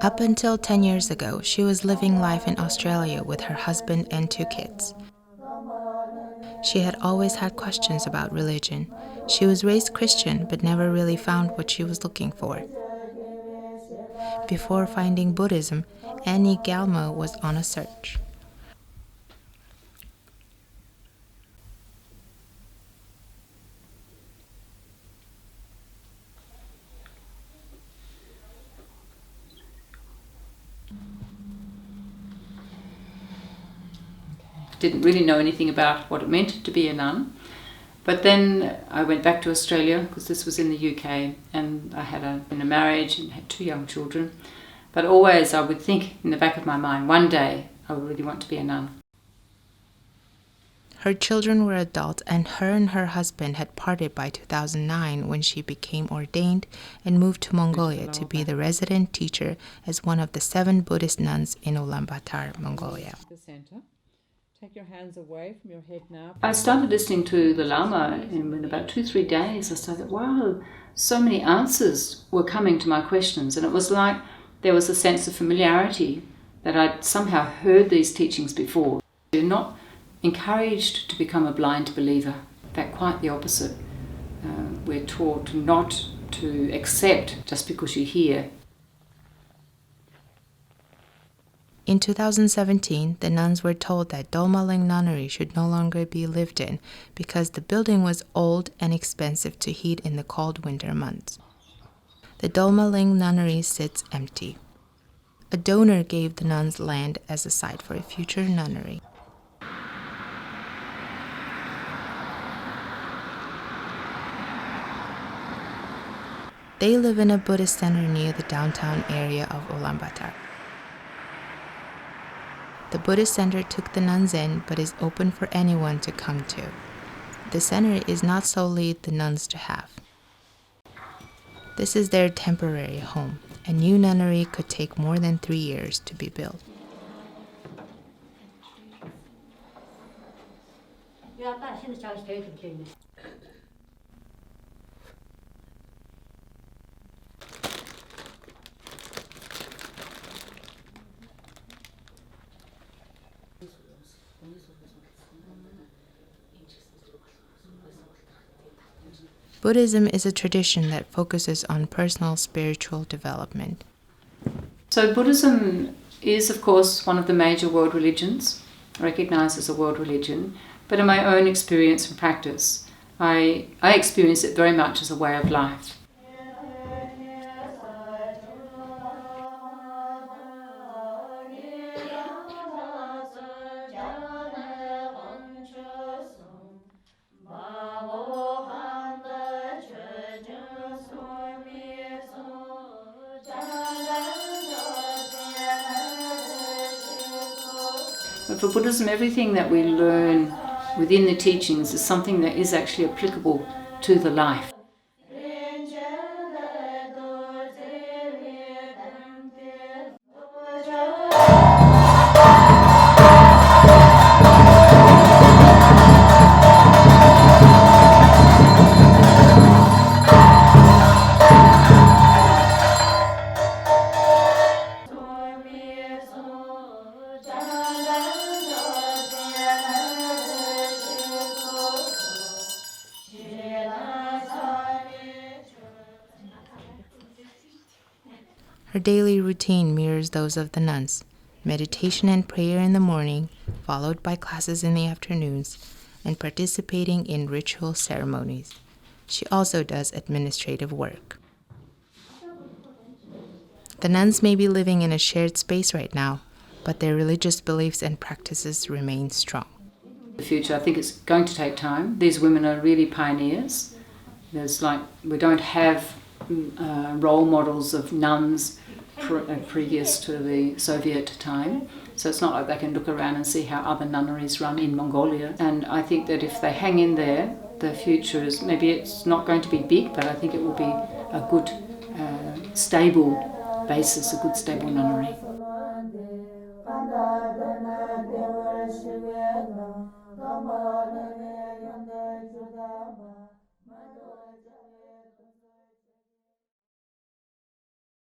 Up until 10 years ago, she was living life in Australia with her husband and 2 kids. She had always had questions about religion. She was raised Christian but never really found what she was looking for. Before finding Buddhism, Annie Gyalmo was on a search. Didn't really know anything about what it meant to be a nun. But then I went back to Australia because this was in the UK, and I had a marriage and had 2 young children. But always I would think in the back of my mind, one day I would really want to be a nun. Her children were adults, and her husband had parted by 2009 when she became ordained and moved to Mongolia to be the resident teacher as one of the 7 Buddhist nuns in Ulaanbaatar, Mongolia. Take your hands away from your head now. I started listening to the Lama, and in about 2-3 days I started, wow, so many answers were coming to my questions, and it was like there was a sense of familiarity that I'd somehow heard these teachings before. You're not encouraged to become a blind believer. In fact, quite the opposite. We're taught not to accept just because you hear. In 2017, the nuns were told that Dolma Ling Nunnery should no longer be lived in because the building was old and expensive to heat in the cold winter months. The Dolma Ling Nunnery sits empty. A donor gave the nuns land as a site for a future nunnery. They live in a Buddhist center near the downtown area of Ulaanbaatar. The Buddhist Center took the nuns in, but is open for anyone to come to. The center is not solely the nuns to have. This is their temporary home. A new nunnery could take more than 3 years to be built. Buddhism is a tradition that focuses on personal spiritual development. So Buddhism is, of course, one of the major world religions, recognized as a world religion, but in my own experience and practice, I experience it very much as a way of life. But for Buddhism, everything that we learn within the teachings is something that is actually applicable to the life. Her daily routine mirrors those of the nuns: meditation and prayer in the morning, followed by classes in the afternoons, and participating in ritual ceremonies. She also does administrative work. The nuns may be living in a shared space right now, but their religious beliefs and practices remain strong. The future, I think it's going to take time. These women are really pioneers. We don't have role models of nuns previous to the Soviet time. So it's not like they can look around and see how other nunneries run in Mongolia. And I think that if they hang in there, the future is, maybe it's not going to be big, but I think it will be a good, stable basis, a good, stable nunnery.